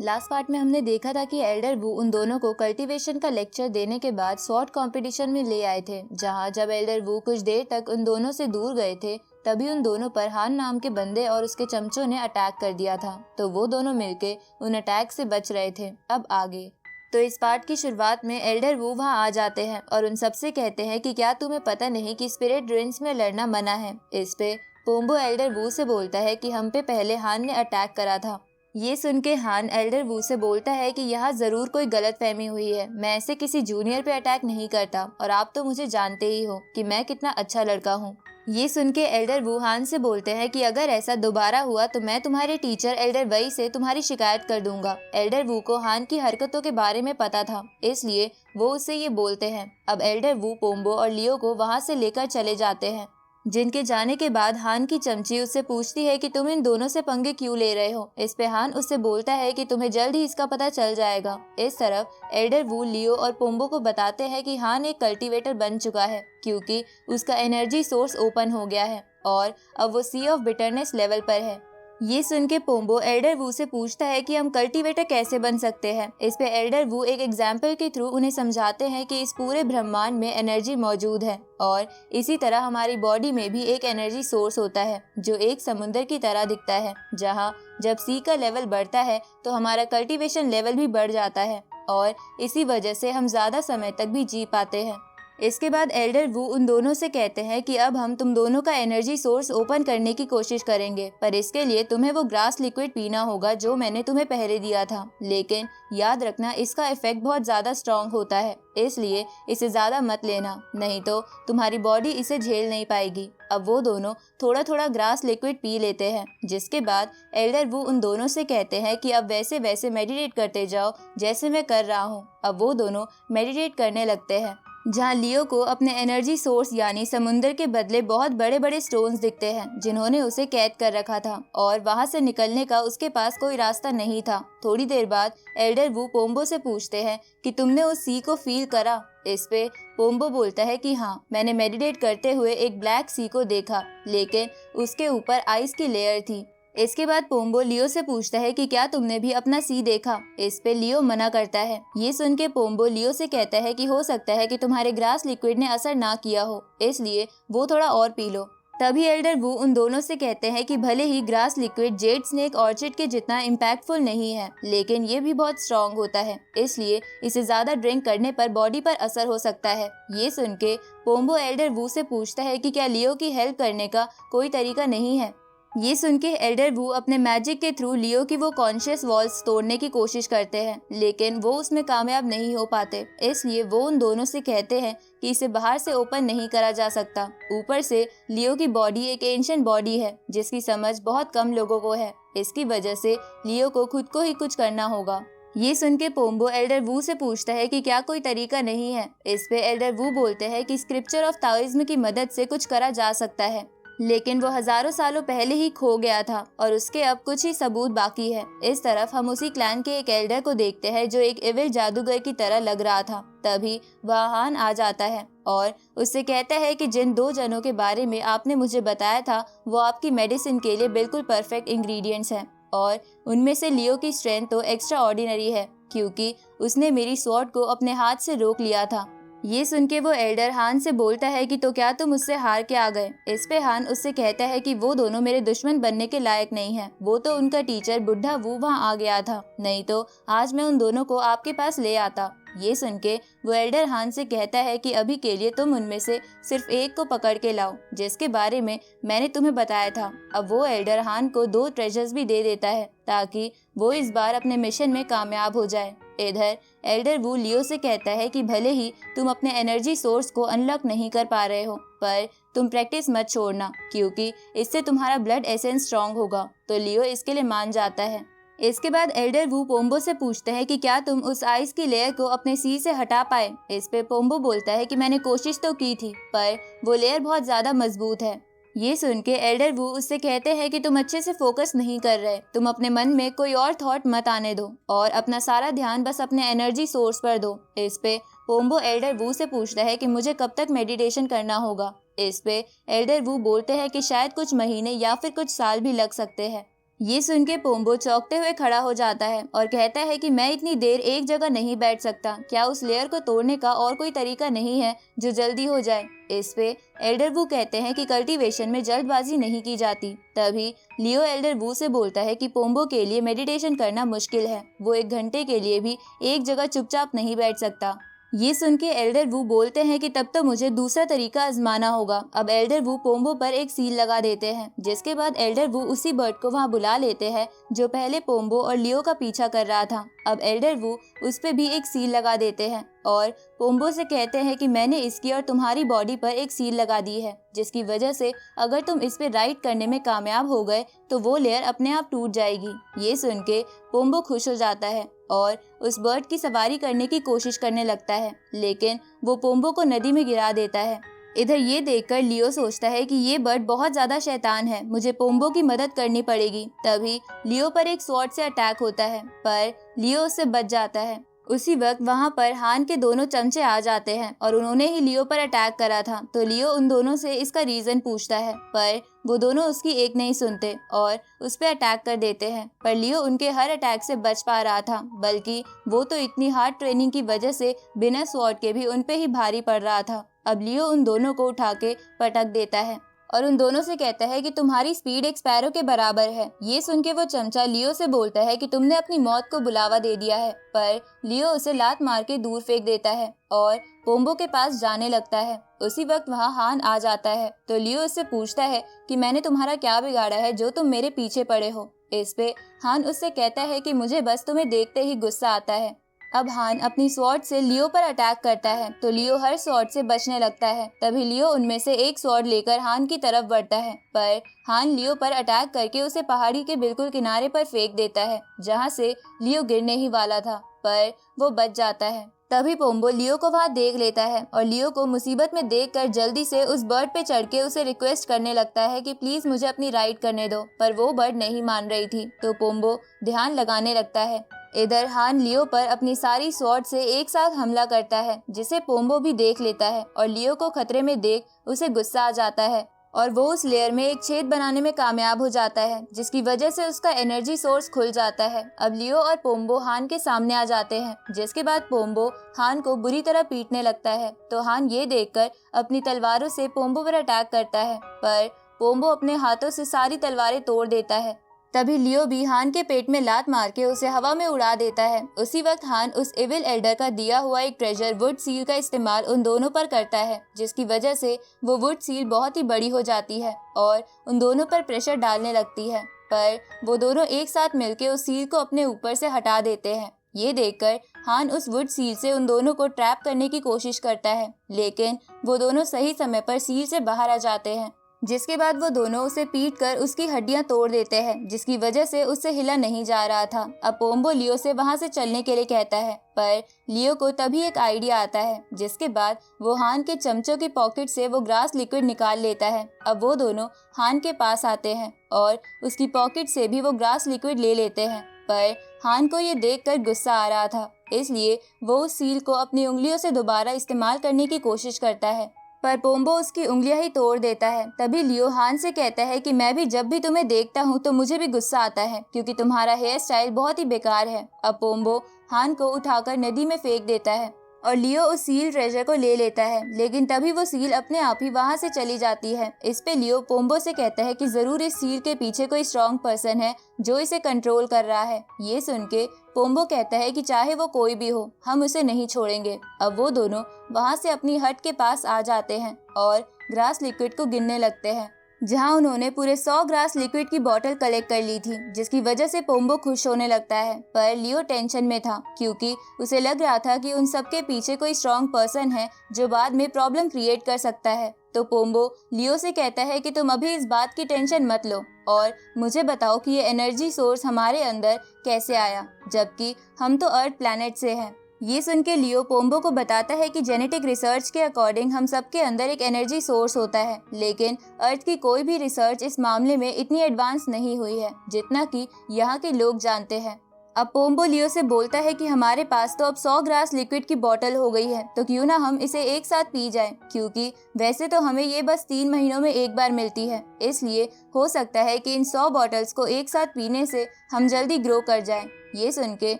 Last part में हमने देखा था कि एल्डर वू उन दोनों को कल्टीवेशन का लेक्चर देने के बाद शॉर्ट कंपटीशन में ले आए थे, जहां जब एल्डर वू कुछ देर तक उन दोनों से दूर गए थे तभी उन दोनों पर हान नाम के बंदे और उसके चमचों ने अटैक कर दिया था। तो वो दोनों मिलके उन अटैक से बच रहे थे। अब आगे तो इस पार्ट की शुरुआत में एल्डर वू वहां आ जाते हैं और उन सबसे कहते हैं कि क्या तुम्हें पता नहीं कि स्पिरिट रेंज में लड़ना मना है। इस पे पोम्बो एल्डर वू से बोलता है कि हम पे पहले हान ने अटैक करा था। ये सुन के हान एल्डर वू से बोलता है कि यहाँ जरूर कोई गलतफहमी हुई है, मैं ऐसे किसी जूनियर पे अटैक नहीं करता और आप तो मुझे जानते ही हो कि मैं कितना अच्छा लड़का हूँ। ये सुन के एल्डर वू हान से बोलते हैं कि अगर ऐसा दोबारा हुआ तो मैं तुम्हारे टीचर एल्डर वई से तुम्हारी शिकायत कर दूंगा। एल्डर वू को हान की हरकतों के बारे में पता था, इसलिए वो उससे ये बोलते हैं। अब एल्डर वू पोम्बो और लियो को वहाँ से लेकर चले जाते हैं, जिनके जाने के बाद हान की चमची उससे पूछती है कि तुम इन दोनों से पंगे क्यों ले रहे हो। इस पे हान उससे बोलता है कि तुम्हें जल्द ही इसका पता चल जाएगा। इस तरफ एल्डर वू लियो और पोम्बो को बताते हैं कि हान एक कल्टीवेटर बन चुका है, क्योंकि उसका एनर्जी सोर्स ओपन हो गया है और अब वो सी ऑफ बिटरनेस लेवल पर है। ये सुन के पोम्बो एल्डर वू से पूछता है कि हम कल्टीवेटर कैसे बन सकते हैं। इस पे एल्डर वू एक एग्जाम्पल के थ्रू उन्हें समझाते हैं कि इस पूरे ब्रह्मांड में एनर्जी मौजूद है और इसी तरह हमारी बॉडी में भी एक एनर्जी सोर्स होता है जो एक समुद्र की तरह दिखता है, जहाँ जब सी का लेवल बढ़ता है तो हमारा कल्टीवेशन लेवल भी बढ़ जाता है और इसी वजह से हम ज्यादा समय तक भी जी पाते हैं। इसके बाद एल्डर वू उन दोनों से कहते हैं कि अब हम तुम दोनों का एनर्जी सोर्स ओपन करने की कोशिश करेंगे, पर इसके लिए तुम्हें वो ग्रास लिक्विड पीना होगा जो मैंने तुम्हें पहले दिया था। लेकिन याद रखना इसका इफेक्ट बहुत ज्यादा स्ट्रॉन्ग होता है, इसलिए इसे ज्यादा मत लेना, नहीं तो तुम्हारी बॉडी इसे झेल नहीं पाएगी। अब वो दोनों थोड़ा थोड़ा ग्रास लिक्विड पी लेते हैं, जिसके बाद एल्डर वू उन दोनों से कहते हैं कि अब वैसे वैसे मेडिटेट करते जाओ जैसे मैं कर रहा हूँ। अब वो दोनों मेडिटेट करने लगते हैं, जहाँ लियो को अपने एनर्जी सोर्स यानी समुंदर के बदले बहुत बड़े बड़े स्टोन्स दिखते हैं जिन्होंने उसे कैद कर रखा था और वहां से निकलने का उसके पास कोई रास्ता नहीं था। थोड़ी देर बाद एल्डर वू पोम्बो से पूछते हैं कि तुमने उस सी को फील करा। इस पे पोम्बो बोलता है कि हाँ, मैंने मेडिटेट करते हुए एक ब्लैक सी को देखा, लेकिन उसके ऊपर आइस की लेयर थी। इसके बाद पोम्बो लियो से पूछता है कि क्या तुमने भी अपना सी देखा। इस पे लियो मना करता है। ये सुन के पोम्बो लियो से कहता है कि हो सकता है कि तुम्हारे ग्रास लिक्विड ने असर ना किया हो, इसलिए वो थोड़ा और पी लो। तभी एल्डर वू उन दोनों से कहते हैं कि भले ही grass liquid jade snake orchid के जितना इम्पैक्टफुल नहीं है, लेकिन ये भी बहुत स्ट्रॉन्ग होता है, इसलिए इसे ज्यादा ड्रिंक करने पर बॉडी पर असर हो सकता है। ये सुन के पोम्बो एल्डर वू से पूछता है कि क्या लियो की हेल्प करने का कोई तरीका नहीं है। ये सुन के एल्डर वू अपने मैजिक के थ्रू लियो की वो कॉन्शियस वॉल्स तोड़ने की कोशिश करते हैं, लेकिन वो उसमें कामयाब नहीं हो पाते, इसलिए वो उन दोनों से कहते हैं कि इसे बाहर से ओपन नहीं करा जा सकता। ऊपर से लियो की बॉडी एक एंशिएंट बॉडी है जिसकी समझ बहुत कम लोगों को है, इसकी वजह से लियो को खुद को ही कुछ करना होगा। ये सुन के पोम्बो एल्डर वू से पूछता है कि क्या कोई तरीका नहीं है। इस पे एल्डर वू बोलते हैं कि स्क्रिप्चर ऑफ ताओइज्म की मदद से कुछ करा जा सकता है, लेकिन वो हजारों सालों पहले ही खो गया था और उसके अब कुछ ही सबूत बाकी है। इस तरफ हम उसी क्लैन के एक एल्डर को देखते हैं जो एक इविल जादूगर की तरह लग रहा था। तभी वह हान आ जाता है और उससे कहता है कि जिन दो जनों के बारे में आपने मुझे बताया था वो आपकी मेडिसिन के लिए बिल्कुल परफेक्ट इंग्रेडिएंट्स हैं और उनमें से लियो की स्ट्रेंथ तो एक्स्ट्रा ऑर्डिनरी है, क्योंकि उसने मेरी स्वॉर्ड को अपने हाथ से रोक लिया था। ये सुन के वो एल्डर हान से बोलता है कि तो क्या तुम उससे हार के आ गए। इस पे हान उससे कहता है कि वो दोनों मेरे दुश्मन बनने के लायक नहीं है, वो तो उनका टीचर बुढ़ा वू वहाँ आ गया था, नहीं तो आज मैं उन दोनों को आपके पास ले आता। ये सुन के वो एल्डर हान से कहता है कि अभी के लिए तुम उनमें से सिर्फ एक को पकड़ के लाओ जिसके बारे में मैंने तुम्हें बताया था। अब वो एल्डर हान को 2 ट्रेजर्स भी दे देता है ताकि वो इस बार अपने मिशन में कामयाब हो जाए। इधर एल्डर वू लियो से कहता है कि भले ही तुम अपने एनर्जी सोर्स को अनलॉक नहीं कर पा रहे हो, पर तुम प्रैक्टिस मत छोड़ना, क्योंकि इससे तुम्हारा ब्लड एसेंस स्ट्रॉन्ग होगा। तो लियो इसके लिए मान जाता है। इसके बाद एल्डर वू पोम्बो से पूछते हैं कि क्या तुम उस आइस की लेयर को अपने सी से हटा पाए। इस पे पोम्बो बोलता है कि मैंने कोशिश तो की थी, पर वो लेयर बहुत ज्यादा मजबूत है। ये सुन के एल्डर वू उससे कहते हैं कि तुम अच्छे से फोकस नहीं कर रहे, तुम अपने मन में कोई और थॉट मत आने दो और अपना सारा ध्यान बस अपने एनर्जी सोर्स पर दो। इस पे पोम्बो एल्डर वू से पूछता है कि मुझे कब तक मेडिटेशन करना होगा। इस पे एल्डर वू बोलते हैं कि शायद कुछ महीने या फिर कुछ साल भी लग सकते हैं। ये सुन के पोम्बो चौंकते हुए खड़ा हो जाता है और कहता है कि मैं इतनी देर एक जगह नहीं बैठ सकता। क्या उस लेयर को तोड़ने का और कोई तरीका नहीं है जो जल्दी हो जाए? इस पे एल्डर वू कहते हैं कि कल्टीवेशन में जल्दबाजी नहीं की जाती। तभी लियो एल्डर वू से बोलता है कि पोम्बो के लिए मेडिटेशन करना मुश्किल है। वो 1 घंटे के लिए भी एक जगह चुपचाप नहीं बैठ सकता। ये सुन के एल्डर वू बोलते हैं कि तब तो मुझे दूसरा तरीका आजमाना होगा। अब एल्डर वू पोम्बो पर एक सील लगा देते हैं, जिसके बाद एल्डर वू उसी बर्ड को वहां बुला लेते हैं जो पहले पोम्बो और लियो का पीछा कर रहा था। अब एल्डर वू उस पे भी एक सील लगा देते हैं और पोम्बो से कहते हैं कि मैंने इसकी और तुम्हारी बॉडी पर एक सील लगा दी है, जिसकी वजह से अगर तुम इस पे राइड करने में कामयाब हो गए तो वो लेयर अपने आप टूट जाएगी। ये सुन के पोम्बो खुश हो जाता है और उस बर्ड की सवारी करने की कोशिश करने लगता है, लेकिन वो पोम्बो को नदी में गिरा देता है। इधर ये देखकर लियो सोचता है कि ये बर्ड बहुत ज्यादा शैतान है, मुझे पोम्बो की मदद करनी पड़ेगी। तभी लियो पर एक स्वॉर्ड से अटैक होता है, पर लियो उससे बच जाता है। उसी वक्त वहां पर हान के दोनों चमचे आ जाते हैं और उन्होंने ही लियो पर अटैक करा था। तो लियो उन दोनों से इसका रीजन पूछता है, पर वो दोनों उसकी एक नहीं सुनते और उस पर अटैक कर देते हैं। पर लियो उनके हर अटैक से बच पा रहा था, बल्कि वो तो इतनी हार्ड ट्रेनिंग की वजह से बिना स्वॉर्ड के भी उन पे ही भारी पड़ रहा था। अब लियो उन दोनों को उठा के पटक देता है और उन दोनों से कहता है कि तुम्हारी स्पीड एक स्पैरो के बराबर है। ये सुन के वो चमचा लियो से बोलता है कि तुमने अपनी मौत को बुलावा दे दिया है, पर लियो उसे लात मार के दूर फेंक देता है और पोम्बो के पास जाने लगता है। उसी वक्त वहाँ हान आ जाता है, तो लियो उससे पूछता है कि मैंने तुम्हारा क्या बिगाड़ा है जो तुम मेरे पीछे पड़े हो। इस पे हान उससे कहता है कि मुझे बस तुम्हें देखते ही गुस्सा आता है। अब हान अपनी स्वॉर्ड से लियो पर अटैक करता है, तो लियो हर स्वॉर्ड से बचने लगता है। तभी लियो उनमें से एक स्वॉर्ड लेकर हान की तरफ बढ़ता है, पर हान लियो पर अटैक करके उसे पहाड़ी के बिल्कुल किनारे पर फेंक देता है, जहां से लियो गिरने ही वाला था, पर वो बच जाता है। तभी पोम्बो लियो को वहां देख लेता है और लियो को मुसीबत में देखकर जल्दी से उस बर्ड पे चढ़ के उसे रिक्वेस्ट करने लगता है कि प्लीज मुझे अपनी राइड करने दो, पर वो बर्ड नहीं मान रही थी। तो पोम्बो ध्यान लगाने लगता है। इधर हान लियो पर अपनी सारी स्वॉर्ड से एक साथ हमला करता है, जिसे पोम्बो भी देख लेता है और लियो को खतरे में देख उसे गुस्सा आ जाता है और वो उस लेयर में एक छेद बनाने में कामयाब हो जाता है, जिसकी वजह से उसका एनर्जी सोर्स खुल जाता है। अब लियो और पोम्बो हान के सामने आ जाते हैं, जिसके बाद पोम्बो हान को बुरी तरह पीटने लगता है। तो हान ये देखकर अपनी तलवारों से पोम्बो पर अटैक करता है, पर पोम्बो अपने हाथों से सारी तलवारें तोड़ देता है। तभी लियो भी हान के पेट में लात मार के उसे हवा में उड़ा देता है। उसी वक्त हान उस इविल एल्डर का दिया हुआ एक ट्रेजर वुड सील का इस्तेमाल उन दोनों पर करता है, जिसकी वजह से वो वुड सील बहुत ही बड़ी हो जाती है और उन दोनों पर प्रेशर डालने लगती है। पर वो दोनों एक साथ मिलके उस सील को अपने ऊपर से हटा देते हैं। ये देखकर हान उस वुड सील से उन दोनों को ट्रैप करने की कोशिश करता है, लेकिन वो दोनों सही समय पर सील से बाहर आ जाते हैं, जिसके बाद वो दोनों उसे पीट कर उसकी हड्डियां तोड़ देते हैं, जिसकी वजह से उससे हिला नहीं जा रहा था। अब पोम्बो लियो से वहां से चलने के लिए कहता है, पर लियो को तभी एक आइडिया आता है, जिसके बाद वो हान के चमचों की पॉकेट से वो ग्रास लिक्विड निकाल लेता है। अब वो दोनों हान के पास आते हैं और उसकी पॉकेट से भी वो ग्रास लिक्विड ले लेते हैं, पर हान को ये देखकर गुस्सा आ रहा था, इसलिए वो उस सील को अपनी उंगलियों से दोबारा इस्तेमाल करने की कोशिश करता है, पर पोम्बो उसकी उंगलियां ही तोड़ देता है। तभी लियो हान से कहता है कि मैं भी जब भी तुम्हें देखता हूँ तो मुझे भी गुस्सा आता है, क्योंकि तुम्हारा हेयर स्टाइल बहुत ही बेकार है। अब पोम्बो हान को उठाकर नदी में फेंक देता है और लियो उस सील ट्रेजर को ले लेता है, लेकिन तभी वो सील अपने आप ही वहां से चली जाती है। इस पे लियो पोम्बो से कहता है कि जरूर इस सील के पीछे कोई स्ट्रॉन्ग पर्सन है जो इसे कंट्रोल कर रहा है। ये सुन के पोम्बो कहता है कि चाहे वो कोई भी हो, हम उसे नहीं छोड़ेंगे। अब वो दोनों वहां से अपनी हट के पास आ जाते हैं और ग्रास लिक्विड को गिनने लगते हैं, जहां उन्होंने पूरे 100 ग्रास लिक्विड की बोतल कलेक्ट कर ली थी, जिसकी वजह से पोम्बो खुश होने लगता है। पर लियो टेंशन में था, क्योंकि उसे लग रहा था कि उन सबके पीछे कोई स्ट्रॉन्ग पर्सन है जो बाद में प्रॉब्लम क्रिएट कर सकता है। तो पोम्बो लियो से कहता है कि तुम अभी इस बात की टेंशन मत लो और मुझे बताओ कि ये एनर्जी सोर्स हमारे अंदर कैसे आया, जबकि हम तो अर्थ प्लैनेट से हैं। ये सुन के लियो पोम्बो को बताता है कि जेनेटिक रिसर्च के अकॉर्डिंग हम सबके अंदर एक एनर्जी सोर्स होता है, लेकिन अर्थ की कोई भी रिसर्च इस मामले में इतनी एडवांस नहीं हुई है जितना कि यहाँ के लोग जानते हैं। अब पोम्बो लियो से बोलता है कि हमारे पास तो अब 100 ग्रास लिक्विड की बोतल हो गई है, तो क्यों ना हम इसे एक साथ पी जाएं, क्योंकि वैसे तो हमें ये बस 3 महीनों में एक बार मिलती है, इसलिए हो सकता है कि इन 100 बॉटल्स को एक साथ पीने से हम जल्दी ग्रो कर जाएं। ये सुन के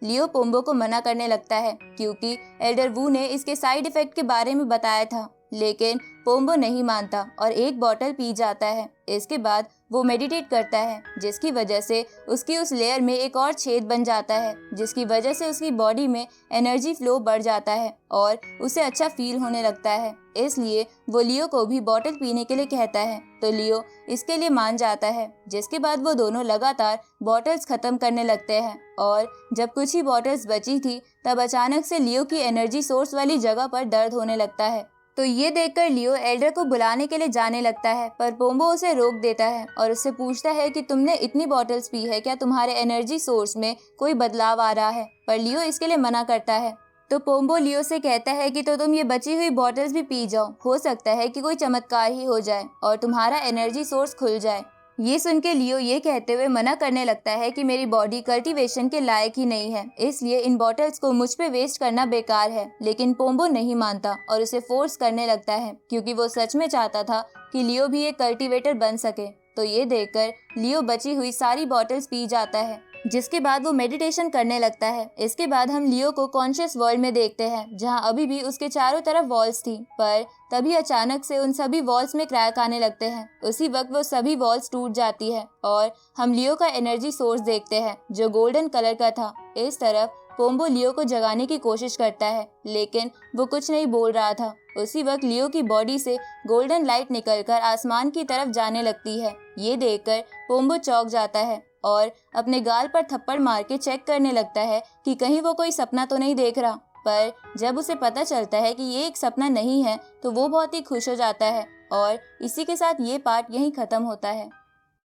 लियो पोम्बो को मना करने लगता है, क्योंकि एल्डर वू ने इसके साइड इफेक्ट के बारे में बताया था, लेकिन पोम्बो नहीं मानता और एक बोतल पी जाता है। इसके बाद वो मेडिटेट करता है, जिसकी वजह से उसकी उस लेयर में एक और छेद बन जाता है, जिसकी वजह से उसकी बॉडी में एनर्जी फ्लो बढ़ जाता है और उसे अच्छा फील होने लगता है। इसलिए वो लियो को भी बोतल पीने के लिए कहता है, तो लियो इसके लिए मान जाता है, जिसके बाद वो दोनों लगातार बॉटल्स खत्म करने लगते हैं। और जब कुछ ही बॉटल्स बची थी, तब अचानक से लियो की एनर्जी सोर्स वाली जगह पर दर्द होने लगता है। तो ये देखकर लियो एल्डर को बुलाने के लिए जाने लगता है, पर पोम्बो उसे रोक देता है और उससे पूछता है कि तुमने इतनी बॉटल्स पी है, क्या तुम्हारे एनर्जी सोर्स में कोई बदलाव आ रहा है? पर लियो इसके लिए मना करता है। तो पोम्बो लियो से कहता है कि तो तुम ये बची हुई बॉटल्स भी पी जाओ, हो सकता है कि कोई चमत्कार ही हो जाए और तुम्हारा एनर्जी सोर्स खुल जाए। ये सुन के लियो ये कहते हुए मना करने लगता है कि मेरी बॉडी कल्टीवेशन के लायक ही नहीं है, इसलिए इन बॉटल्स को मुझ पे वेस्ट करना बेकार है। लेकिन पोम्बो नहीं मानता और उसे फोर्स करने लगता है, क्योंकि वो सच में चाहता था कि लियो भी एक कल्टीवेटर बन सके। तो ये देखकर लियो बची हुई सारी बॉटल्स पी जाता है, जिसके बाद वो मेडिटेशन करने लगता है। इसके बाद हम लियो को कॉन्शियस वर्ल्ड में देखते हैं, जहाँ अभी भी उसके चारों तरफ वॉल्स थी, पर तभी अचानक से उन सभी वॉल्स में क्रैक आने लगते हैं। उसी वक्त वो सभी वॉल्स टूट जाती है और हम लियो का एनर्जी सोर्स देखते हैं, जो गोल्डन कलर का था। इस तरफ पोम्बो लियो को जगाने की कोशिश करता है, लेकिन वो कुछ नहीं बोल रहा था। उसी वक्त लियो की बॉडी से गोल्डन लाइट निकलकर आसमान की तरफ जाने लगती है। ये देखकर पोम्बो चौंक जाता है और अपने गाल पर थप्पड़ मार के चेक करने लगता है कि कहीं वो कोई सपना तो नहीं देख रहा। पर जब उसे पता चलता है कि ये एक सपना नहीं है, तो वो बहुत ही खुश हो जाता है। और इसी के साथ ये पार्ट यहीं खत्म होता है।